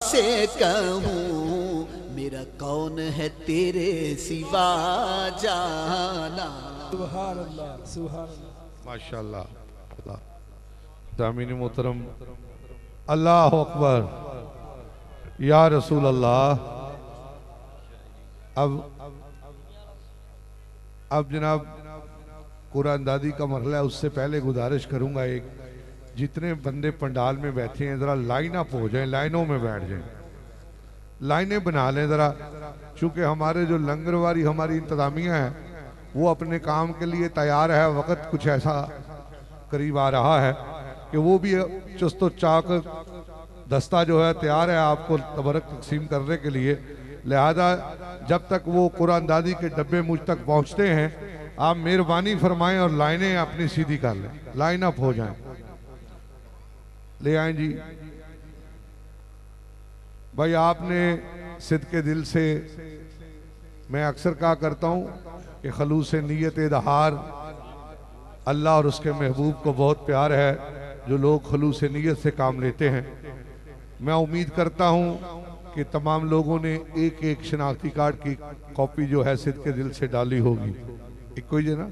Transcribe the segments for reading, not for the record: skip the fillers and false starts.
से कहूँ मेरा कौन है तेरे सिवा जाना। सुभान अल्लाह, सुभान अल्लाह, माशाअल्लाह। दामिनी मोहतरम, अल्लाह अकबर, या रसूल अल्लाह। अब जनाब कुरान दादी का मरहला है, उससे पहले गुजारिश करूंगा, एक जितने बंदे पंडाल में बैठे हैं जरा लाइन अप हो जाएं, लाइनों में बैठ जाएं, लाइनें बना लें जरा, चूंकि हमारे जो लंगरवारी हमारी इंतजामिया है वो अपने काम के लिए तैयार है। वक्त कुछ ऐसा करीब आ रहा है कि वो भी चुस्त चाक दस्ता जो है तैयार है आपको तबरक तकसीम करने के लिए। लिहाजा जब तक वो कुरान दादी के डब्बे मुझ तक पहुंचते हैं आप मेहरबानी फरमाएं और लाइनें अपनी सीधी कर लें, लाइन अप हो जाएं। ले आए जी भाई, आपने सिद्के दिल से, मैं अक्सर कहा करता हूं कि खलूस नीयत इज़हार अल्लाह और उसके महबूब को बहुत प्यार है जो लोग खलूस नीयत से काम लेते हैं। मैं उम्मीद करता हूं कि तमाम लोगों ने एक एक शनाख्ती कार्ड की कॉपी जो है सिद्के दिल से डाली होगी। एक कोई ना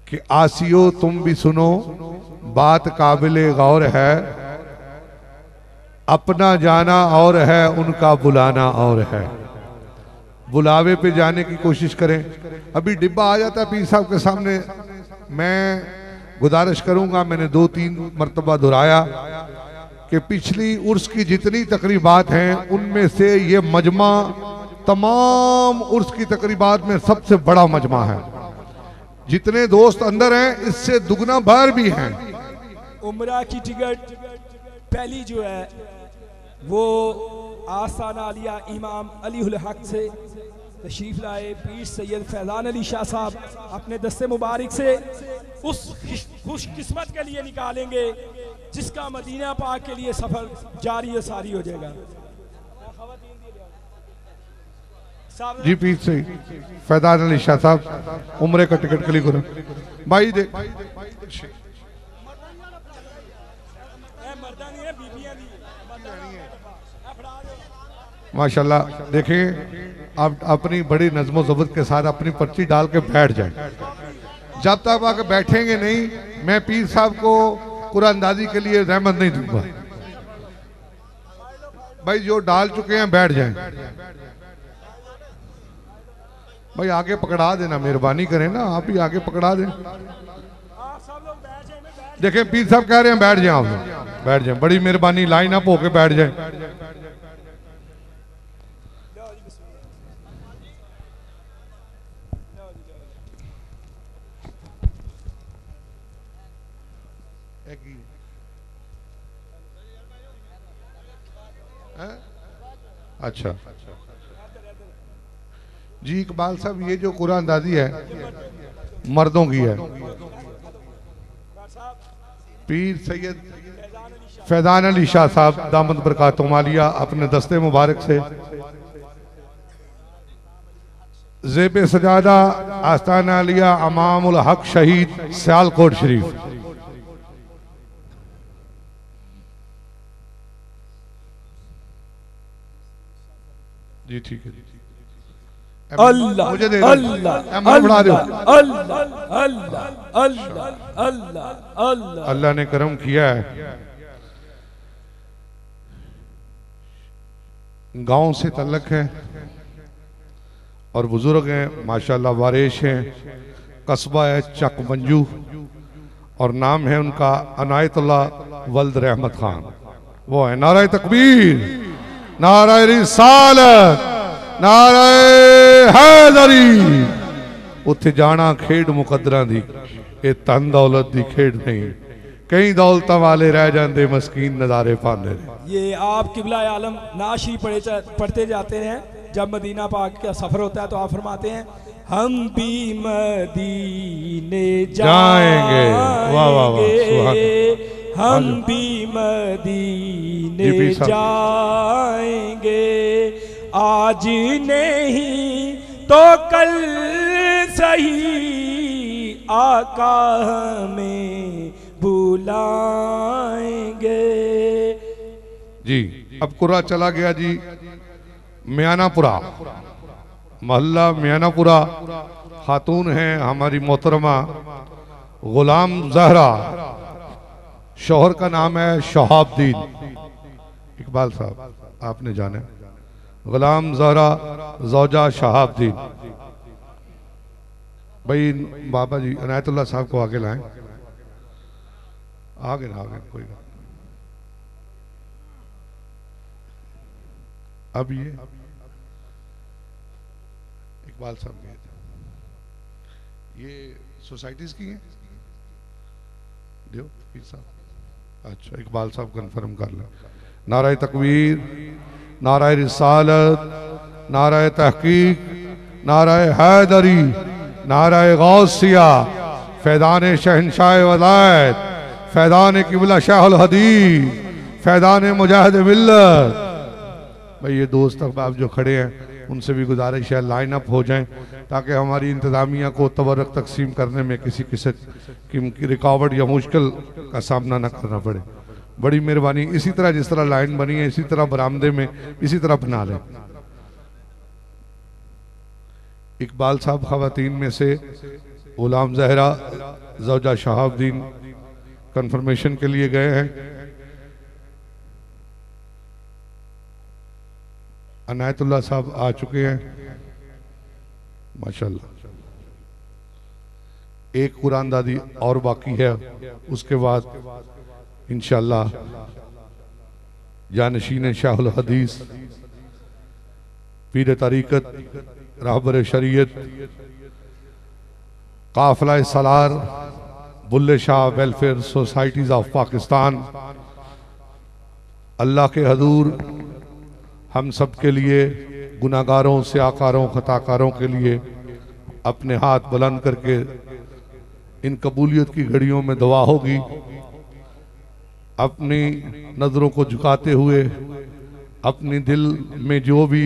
कि आसियो तुम भी सुनो, बात काबिले गौर है, अपना जाना और है उनका बुलाना और है। बुलावे पे जाने की कोशिश करें। अभी डिब्बा आ जाता है पीर साहब के सामने, मैं गुजारिश करूंगा, मैंने 2-3 मरतबा दोहराया कि पिछली उर्स की जितनी तकरीबात हैं उनमें से ये मजमा तमाम उर्स की तकरीबात में सबसे बड़ा मजमा है। जितने दोस्त अंदर हैं इससे दुगना बाहर भी हैं। उम्रा की टिकट पहली जो है वो आस्थाना आलिया इमाम अली उल हक से तशरीफ लाए पीर सैयद फैजान अली शाह साहब अपने दस्ते मुबारक से उस खुशकिस्मत के लिए निकालेंगे जिसका मदीना पाक के लिए सफर जारी और सारी हो जाएगा। जी पीर से फैजान अली शाह साहब उम्रे का टिकट के लिए करो भाई। देख माशाल्लाह, देखें आप अपनी बड़ी नज़्मो ज़बत के साथ अपनी पर्ची डाल के बैठ जाएं। जब तक आके बैठेंगे नहीं मैं पीर साहब को कुरान दादी के लिए रहमत नहीं दूंगा। भाई जो डाल चुके हैं बैठ जाएं। भाई आगे पकड़ा देना, मेहरबानी करें ना, आप ही आगे पकड़ा दें। देखें पीर साहब कह रहे हैं बैठ जाएं, आप बैठ जाएं, बड़ी मेहरबानी, लाइन अप होके बैठ जाएं। अच्छा जी इकबाल साहब, ये जो कुरान दादी है मर्दों की है। पीर सैयद फैजान अली शाह साहब दामद बरकातुहू आलिया अपने दस्ते मुबारक से ज़ेब सजादा आस्ताना आलिया अमामुल हक शहीद सियालकोट शरीफ। जी ठीक है। अल्लाह मुझे दे अल्लाह अल्लाह अल्लाह अल्लाह अल्लाह ने करम किया है। गांव से तल्लक है और बुजुर्ग हैं माशाल्लाह, वारिश हैं। कस्बा है चक मंजू और नाम है उनका अनायतुल्लाह वल्द रहमत खान। वो है नाराए तकबीर, नाराए रिसालत, नाराए हैदरी। उत्थे जाना खेड मुकद्दरां दी, ये धन दौलत दी खेड नहीं। कई दौलत वाले रह जाते मस्कीन नज़ारे पाते। ये आप किबला आलम नाशी पढ़ते जाते हैं जब मदीना पाक का सफर होता है तो आप फरमाते हैं हम भी मदीने जाएंगे, वाह वाह वाह, हम भी मदीने जाएंगे, आज नहीं तो कल सही आका हमें बुलाएंगे। जी अब कुरा चला गया जी मियानापुरा, मोहल्ला मियानापुरा। खातून हैं हमारी मोहतरमा गुलाम जहरा, शौहर का नाम है शहाबुद्दीन। इकबाल साहब आपने जाने, गुलाम जहरा जौजा शहाबुद्दीन। भाई बाबा जी अनायतुल्लाह साहब को आगे लाएं, आगे ना आगे कोई बात। अब ये इकबाल साहब गए थे, ये सोसाइटीज की हैं दियो पीर साहब। अच्छा इकबाल साहब कंफर्म कर लें। नाराए तकबीर, नाराए रिसालत, नाराए तहकीक, नाराए हैदरी, नाराए गौसिया, फैदान शहनशाह वलायत, फैदान किबला शाहुल हदीस, फैदान मुजाहिद मिल्लत। भाई ये दोस्त अहबाब जो खड़े हैं उनसे भी गुजारिश है लाइन अप हो जाएं ताकि हमारी इंतजामिया को तबर्रक तकसीम करने में किसी किस्म की रुकावट या मुश्किल का सामना न करना पड़े। बड़ी मेहरबानी। इसी तरह जिस तरह लाइन बनी है इसी तरह बरामदे में इसी तरह बना लें। इकबाल साहब खवातीन में से गुलाम जहरा जौजा शहाबुद्दीन कंफर्मेशन के लिए गए हैं। अनायतुल्लाह साहब आ चुके हैं माशाल्लाह। एक कुरान दादी और बाकी है, उसके बाद इंशाअल्लाह जानशीन शाहुल हदीस, पीर तरीकत, रहबर शरीयत, काफिला सलार, Bulleh Shah welfare societies of Pakistan, Allah के हजूर हम सब के लिए गुनाहगारों से आकारों खताकारों के लिए अपने हाथ बुलंद करके इन कबूलियत की घड़ियों में दुआ होगी। अपनी नज़रों को झुकाते हुए अपनी दिल में जो भी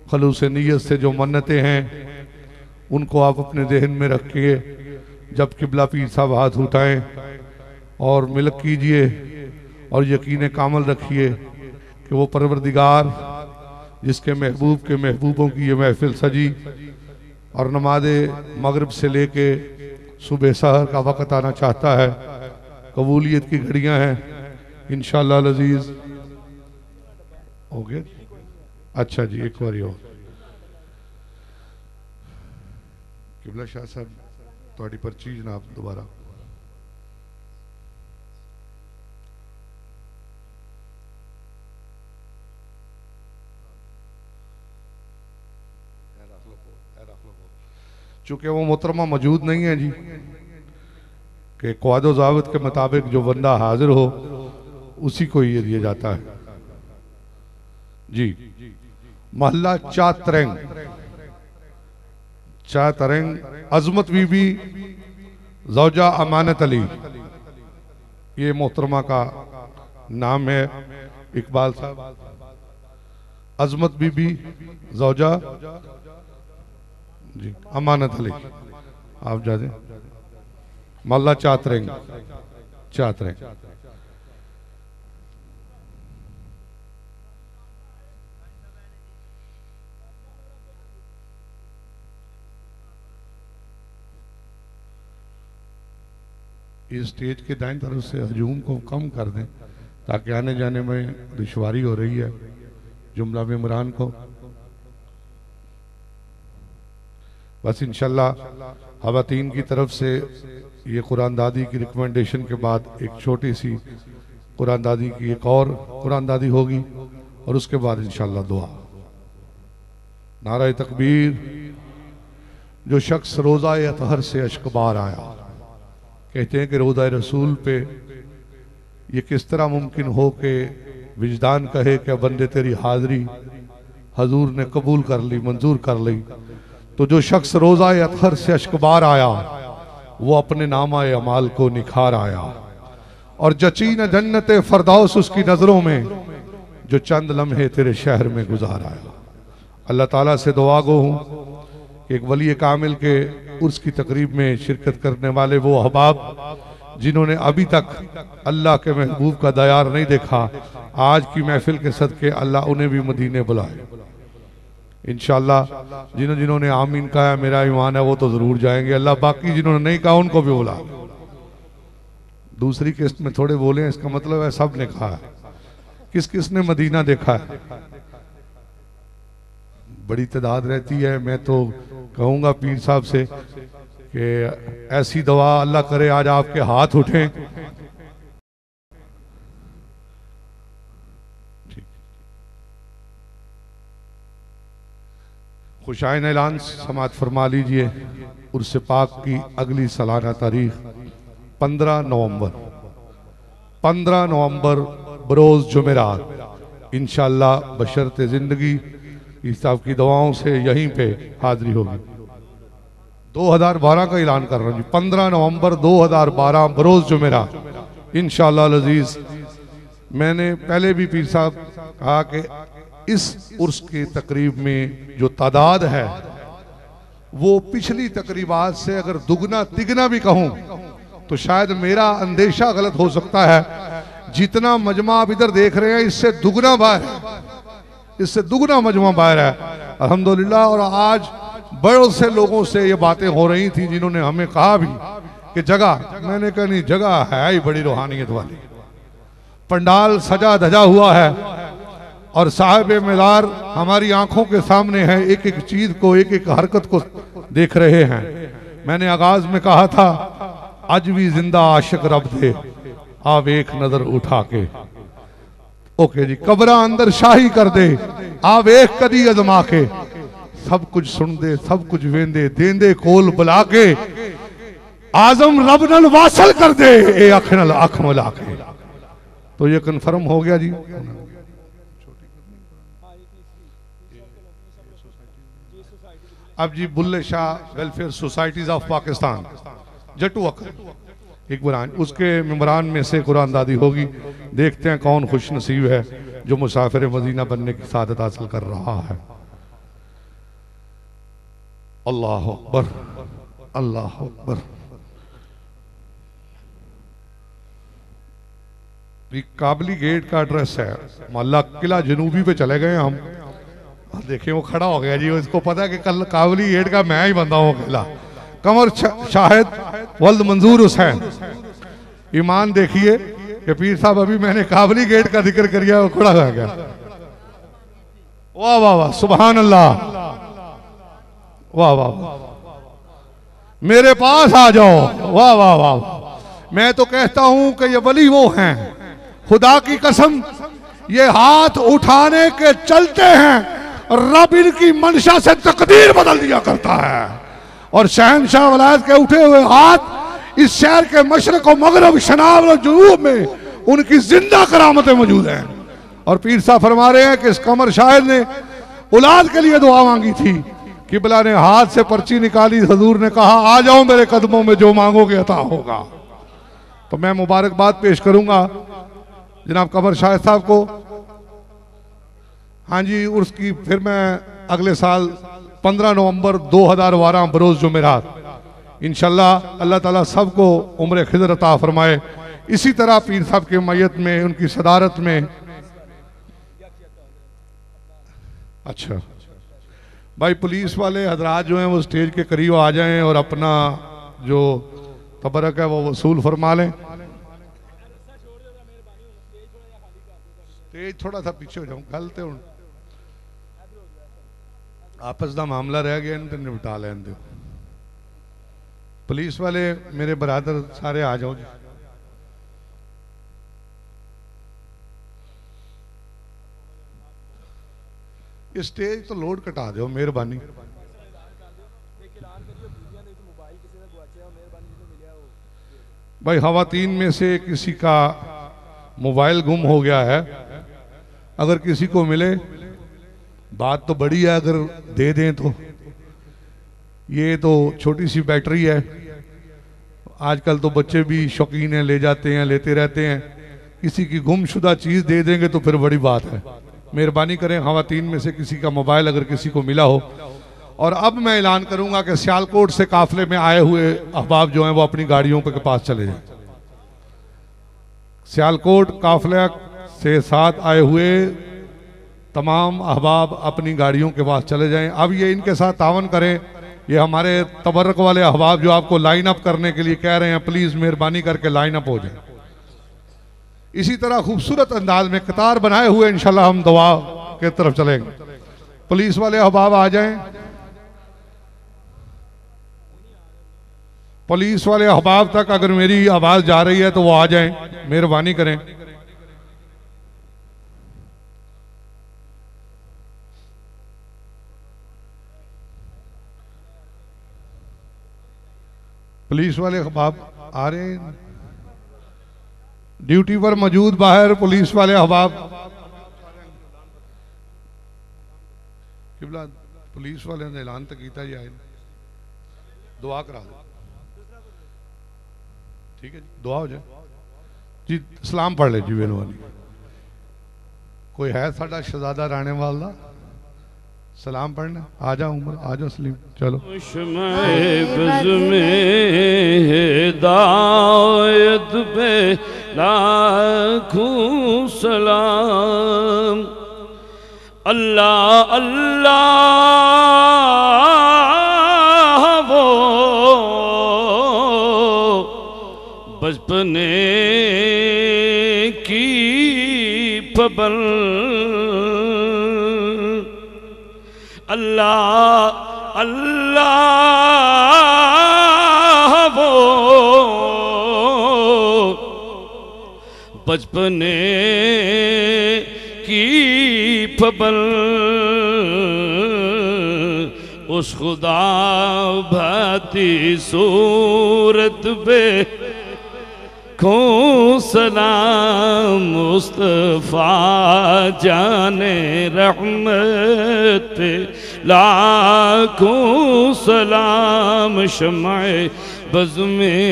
खलूस नीयत से जो मन्नतें हैं उनको आप अपने जहन में रखिए। जब किबला पीर साहब हाथ उठाएं और मिलक कीजिए और यकीन कामल रखिए कि वो परवरदिगार जिसके महबूब के महबूबों की ये महफिल सजी और नमाज मगरिब से लेके सुबह सहर का वक़्त आना चाहता है, कबूलियत की घड़ियां हैं इंशाअल्लाह अज़ीज़। हो गया? अच्छा जी एक बार और किबला शाह साहब थोड़ी पर्ची जनाब दोबारा। चूंकि वो मोहतरमा मौजूद नहीं है जी कि क़वाद ज़ाबित के मुताबिक जो बंदा हाजिर हो उसी को ये दिया जाता है जी। मोहल्ला चातरंग, चातरंग, अजमत बीबी ज़ौजा अमानत अली, ये मोहतरमा का नाम है। इकबाल साहब, अजमत बीबी ज़ौजा जी अमानत अली, आप जा दें। मोहल्ला चातरंग, चातरंग। इस स्टेज के दाईं तरफ से हजूम को कम कर दें ताकि आने जाने में दुश्वारी हो रही है जुमला मेमरान को। बस इंशाल्लाह खवातीन की तरफ से ये कुरान दादी की रिकमेंडेशन के बाद एक छोटी सी कुरान दादी की एक और कुरान दादी होगी और उसके बाद इंशाल्लाह दुआ। नारे तकबीर। जो शख्स रोज़ा अतहर से अश्कबार आया, कहते हैं कि रोज़ा रसूल पे ये किस तरह मुमकिन हो कि विजदान कहे कि बंदे तेरी हाज़री हजूर ने कबूल कर ली, मंजूर कर ली। तो जो शख्स रोज़ा अतहर से अश्कबार आया वो अपने नामा अमाल को निखार आया और जची न जन्नत फरदौस उसकी नज़रों में जो चंद लम्हे तेरे शहर में गुजार आया। अल्लाह ताला से दुआ गो हूँ कि एक वली कामिल के उर्स की तकरीब में शिरकत करने वाले वो अहबाब जिन्होंने अभी तक अल्लाह के महबूब का दयार नहीं देखा, आज की महफिल के सदके अल्लाह उन्हें भी मदीने बुलाए इंशाअल्लाह। जिन्होंने आमीन कहा है, मेरा ईमान है, वो तो जरूर जाएंगे। अल्लाह बाकी जिन्होंने नहीं कहा उनको भी बुला। दूसरी किस्त में थोड़े बोले, इसका मतलब है सब ने कहा है। किस किस ने मदीना देखा है? बड़ी तादाद रहती है। मैं तो कहूँगा पीर साहब से कि ऐसी दवा अल्लाह करे आज आपके हाथ उठें। खुशाइन ऐलान समात फरमा लीजिए। उर्स पाक की अगली सालाना तारीख 15 नवंबर बरोज़ जुमेरात इंशाअल्लाह बशर्ते ज़िंदगी साहब की दवाओं से यहीं पे हाजिरी होगी। 2012 का ऐलान कर रहा हूँ जी, 15 नवंबर 2012 बरोज़ जुमेरात इंशाअल्लाह अज़ीज़। मैंने पहले भी पीर साहब कहा कि इस उर्स की तकरीब में जो तादाद है वो पिछली तकरीबात से अगर दुगना तिगना भी कहूँ तो शायद मेरा अंदेशा गलत हो सकता है। जितना मजमा आप इधर देख रहे हैं इससे दुगना बाहर है, इससे दुगना मजमा बाहर है अल्हम्दुलिल्लाह। और आज बड़ों से लोगों से ये बातें हो रही थी जिन्होंने हमें कहा भी कि जगह, मैंने कहा नहीं, जगह है ही बड़ी रूहानियत वाली। पंडाल सजा धजा हुआ है और साहिब मेदार हमारी आंखों के सामने है, एक एक चीज को, एक एक हरकत को देख रहे हैं। मैंने आगाज में कहा था, आज भी जिंदा आशिक रब दे आप एक नजर उठा के। ओके जी, कबरा अंदर शाही कर दे आप एक कदी अजमा के। सब कुछ सुन दे, सब कुछ वेंदे, देंदे कोल बुला के। आजम रब नल वासल कर दे ए अख नल अख मिला के। तो ये कन्फर्म हो गया जी। अब जी Bulleh Shah welfare societies of Pakistan जट्टू अकर एक ब्रांच, उसके मेंबरान में से कुरानदादी होगी। देखते हैं कौन खुश नसीब है जो मुसाफिर मदीना बनने की सादत हासिल कर रहा है। अल्लाह अकबर, अल्लाह अकबर। काबली गेट का एड्रेस है, मोहल्ला किला जनूबी पे चले गए हम। देखिए वो खड़ा हो गया जी, इसको पता है कि कल काबली गेट का मैं ही बंदा हूँ अकेला। कमर शाहिद वल्द मंजूर हुसैन। ईमान देखिए कि पीर साहब अभी मैंने काबली गेट का जिक्र किया, वो खड़ा हो गया। वाह वाह वाह, सुभान अल्लाह, वाह वाह, मेरे पास आ जाओ, वाह वाह वाह। मैं तो कहता हूं कि ये वली वो हैं, खुदा की कसम ये हाथ उठाने के चलते हैं, रब इनकी मंशा से तकदीर बदल दिया करता है। और शहनशाह वलायत के उठे हुए हाथ इस शहर के मशरक और मगरब, शनाब और जुनूब में उनकी जिंदा करामतें मौजूद हैं। और पीर साहब फरमा रहे हैं कि इस कमर शायर ने औलाद के लिए दुआ मांगी थी। किबला ने हाथ से पर्ची निकाली, हजूर ने कहा आ जाओ मेरे कदमों में, जो मांगोगे अता होगा। तो मैं मुबारकबाद पेश करूंगा जनाब कमर शायर साहब को। हाँ जी, उसकी फिर मैं अगले साल 15 नवंबर 2012 बरोज़ जुमेरात इंशाल्लाह अल्लाह ताला सबको उम्र खिज़र अता फरमाए। इसी तरह पीर साहब के मैयत में, उनकी सदारत में। अच्छा भाई, पुलिस वाले हजरात जो हैं वो स्टेज के करीब आ जाएं और अपना जो तबरक है वो वसूल फरमा लें। स्टेज थोड़ा सा पीछे हो जाऊं, गलते हूं, आपस का मामला रह गया, इन निपटा लें दो। पुलिस वाले मेरे बरादर सारे आ जाओ। ये स्टेज तो लोड कटा दो मेहरबानी। भाई खवातीन में से किसी का मोबाइल गुम हो गया है, अगर किसी को मिले बात तो बड़ी है, अगर दे दें तो। ये तो छोटी सी बैटरी है, आजकल तो बच्चे भी शौकीन हैं, ले जाते हैं, लेते रहते हैं। किसी की गुमशुदा चीज़ दे देंगे तो फिर बड़ी बात है। मेहरबानी करें, खवातीन में से किसी का मोबाइल अगर किसी को मिला हो। और अब मैं ऐलान करूंगा कि सियालकोट से काफिले में आए हुए अहबाब जो हैं वो अपनी गाड़ियों के पास चले जाएं। सियालकोट काफिले से साथ आए हुए तमाम अहबाब अपनी गाड़ियों के पास चले जाएं। अब ये इनके साथ तावन करें। ये हमारे तबर्रक वाले अहबाब जो आपको लाइन अप करने के लिए कह रहे हैं, प्लीज़ मेहरबानी करके लाइन अप हो जाए। इसी तरह खूबसूरत अंदाज में कतार बनाए हुए इंशाल्लाह हम दुआ के तरफ चलेंगे। पुलिस वाले अहबाब आ जाएं। पुलिस वाले अहबाब तक अगर मेरी आवाज़ जा रही है तो वो आ जाएं, मेहरबानी करें। पुलिस वाले अहबाब आ रहे हैं, ड्यूटी पर मौजूद बाहर पुलिस वाले अहबाब। किबला पुलिस वाले ने ऐलान तो किया जी, आए दुआ करा दो, ठीक है जी, दुआ हो जाए जी। सलाम पढ़ ले जी मेहरबानी। कोई है साडा शहजादा राणे वाला सलाम पढ़ना? आ जाओ उमर, आ जाओ सलीम, चलो। बज़ में हिदायत पे लाखों सलाम। अल्लाह अल्लाह वो बचपने की पाबंद। अल्लाह अल्लाह वो बचपने की पाबंद। उस खुदा भाती सूरत पे को सलाम। मुस्तफा जाने रहमत पे लाखों सलाम। शमाए बज़ में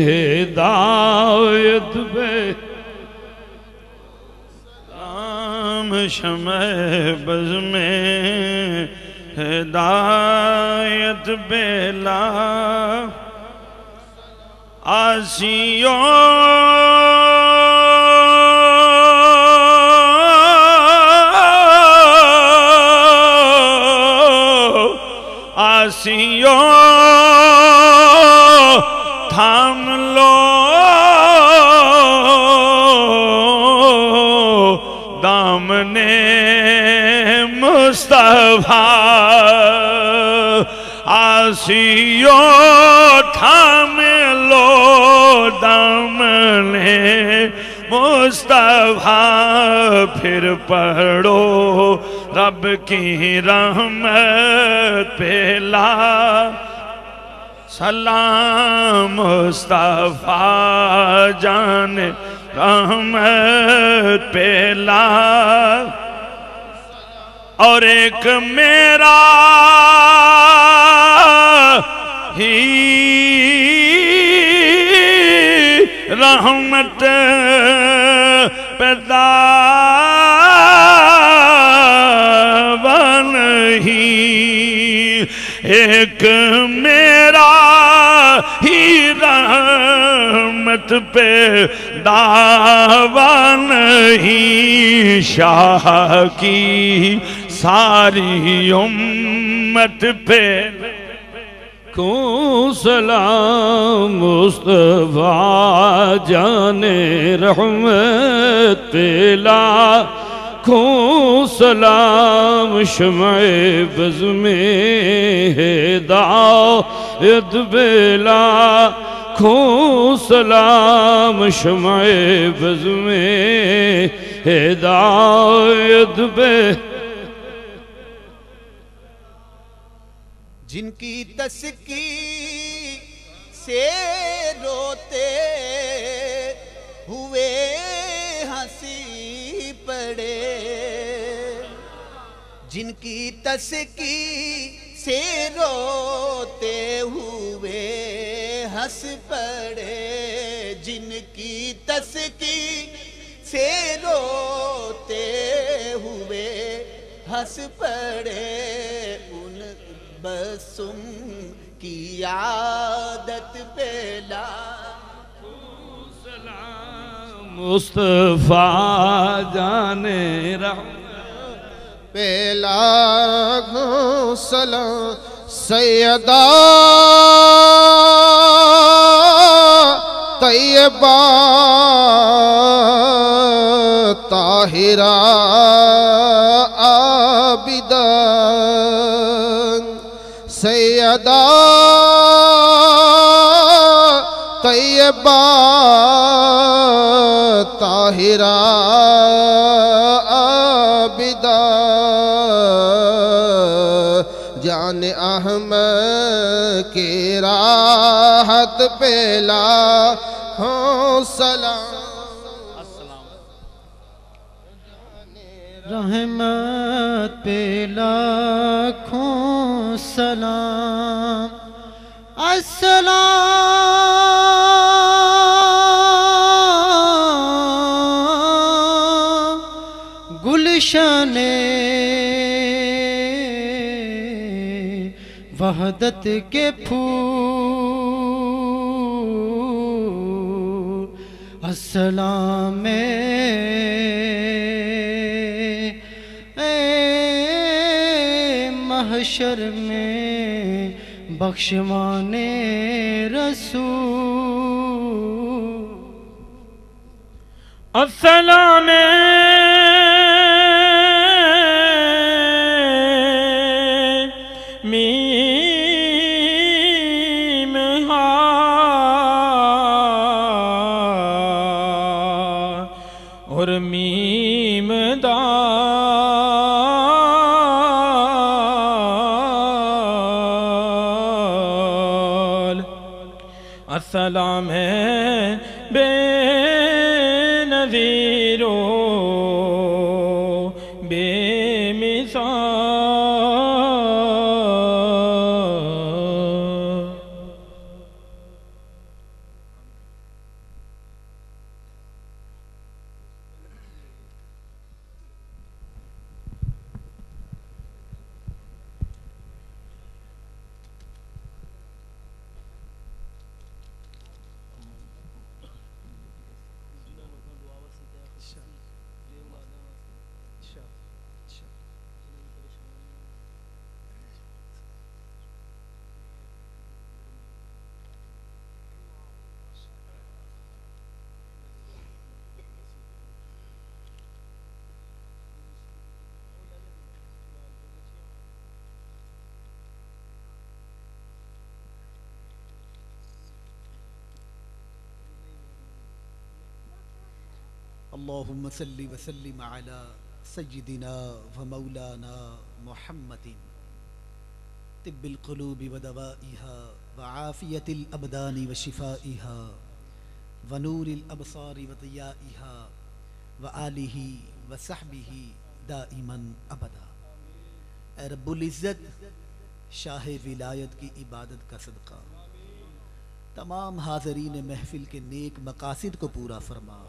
हिदायत पे सलाम। शमाए बज़ में हिदायत पे लाखों आसियो आसियो थाम लो दामने मुस्तफा। आसियो थाम लो दामने मुस्तफा। फिर पढ़ो रब की रहमत पे सलाम। मुस्तफा जाने रहमत पे और एक मेरा ही रहमत पैदा नहीं। एक मेरा ही रहमत पे दावा नहीं। शाह की सारी उम्मत पे को सलाम। मुस्तफा जाने रहमत पे लाखों सलाम। शमाए बज़ में हिदायत पे लाखों सलाम। शमाए बज़ में हिदायत पे जिनकी तस्की से रोते हुए हंसी पड़े। जिनकी तस्की से रोते हुए हंस पड़े। जिनकी तस्की से रोते हुए हंस पड़े। उन बसुम की आदत पे लाखों सलाम। मुस्तफा जाने पेला सलाम सैयदा तैयबा ताहिरा आबिदा सैयदा तैयबा ताहिरा आबिदा जान अहमद के राहत पेला हो सलाम रहमत पे लाखों सलाम अस्सलाम गुलशने वहदत के फूल अस्सलाम महशर में बख्शवाने रसूल अस्सलाम मीम हा और मीम दाल अस्सलाम बेनज़ीरो बेमिसाल अल्लाहुम्मा सल्ली व सल्लिम अला सय्यिदिना व मौलाना मुहम्मदिन तिब्बिल क़ुलूबि व दवाइहा व आफ़ियतिल अबदानि व शिफ़ाइहा व नूरिल अबसारि व दियाइहा व आलिही व सहबिही दाइमन अबदा। ऐ रब्बुल इज़्ज़त शाह विलायत की इबादत का सदका तमाम हाज़रीन महफ़िल के नेक मकासिद को पूरा फरमा।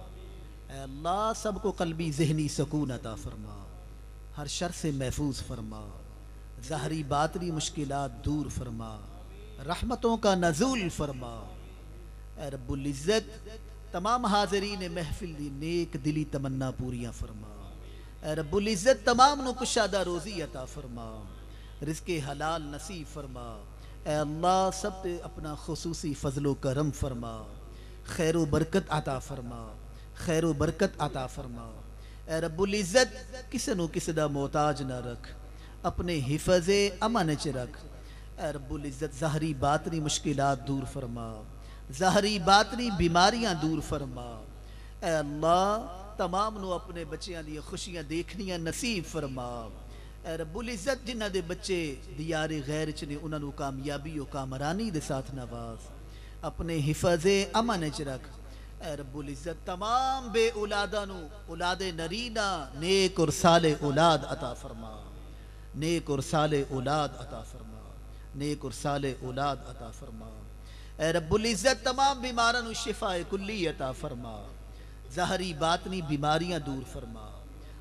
अल्लाह सबको कल्बी ज़हनी सकून अता फरमा, हर शर से महफूज फरमा, ज़ाहरी बातनी मुश्किलात दूर फरमा, रहमतों का नज़ूल फरमा। ऐ रब्बुल इज़्ज़त तमाम हाज़रीन महफिल दी नेक दिली तमन्ना पूरियां फरमा। ऐ रब्बुल इज़्ज़त तमाम नु कुशादा रोज़ी अता फरमा, रिज़्क़े हलाल नसीब फरमा। ऐ अल्लाह सब पे अपना खुसूसी फ़ज़लो करम फरमा, खैर बरकत अता फरमा, खैर बरकत अता फरमा। ऐ रब्बुल इज़्ज़त किसे नु किसे दा मोहताज ना रख, अपने हिफज़े अमन च रख। ऐ रब्बुल इज़्ज़त ज़ाहरी बातनी मुश्किलात दूर फरमा, ज़ाहरी बातनी बीमारियां दूर फरमा। ऐ अल्लाह तमाम नु अपने बच्चों दी खुशियां देखनियां नसीब फरमा। ऐ रब्बुल इज़्ज़त जिन्हां दे बच्चे दियारे गैर च ने उन्हां नु कामयाबी और कामरानी दे साथ नवाज, अपने हिफज़े अमन च रख। ऐ रब्बुल इज़्ज़त तमाम बे औलादा नु औलादे नरीना नेक और साले औलाद अता फरमा, नेक और साले औलाद अता फरमा, नेक और साले औलाद अता फरमा। ऐ रब्बुल इज़्ज़त तमाम बीमारां नु शिफाए कुल्ली अता फरमा, ज़ाहरी बातनी बीमारियां दूर फरमा।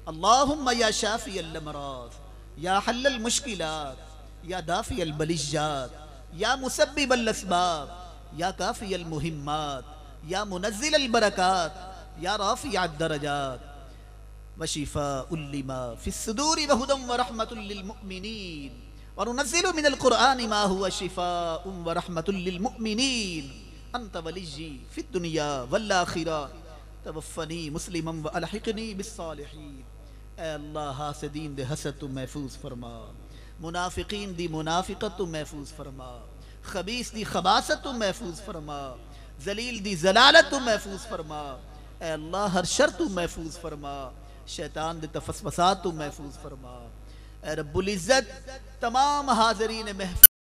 अल्लाहुम्मा या शाफ़ी अल अमराज़, या हल्लल मुश्किलात, या दाफ़ी अल बलिज्जात, या मुसब्बिब अल अस्बाब, या काफ़ी अल मुहिम्मात, या मुनज़्ज़िल अल बरकात, या राफ़िअ दरजात व शिफ़ाउल लिमा फ़िस्सुदूरि व हुदम व रहमतुल लिल मुमिनीन व नुनज़्ज़िलु मिनल क़ुरआनि मा हुवा शिफ़ाउन व रहमतुल लिल मुमिनीन अंत वलिय्यी फ़िद दुनिया वल आखिरा तवफ़्फ़नी मुस्लिमन व अलहिक़नी बिस्सालिहीन। ऐ अल्लाह हासिदीन दे हसद तू महफूज फरमा, मुनाफिकीन दी मुनाफिकत तू महफूज फरमा, खबीस दी खबासत तू महफूज फरमा, जलील दी जलालत तू महफूज फरमा। ऐ अल्लाह हर शर तू महफूज फरमा, शैतान दे तफस्वसात तू महफूज फरमा। ऐ रब्बुल इज़्ज़त तमाम हाज़रीन महफूज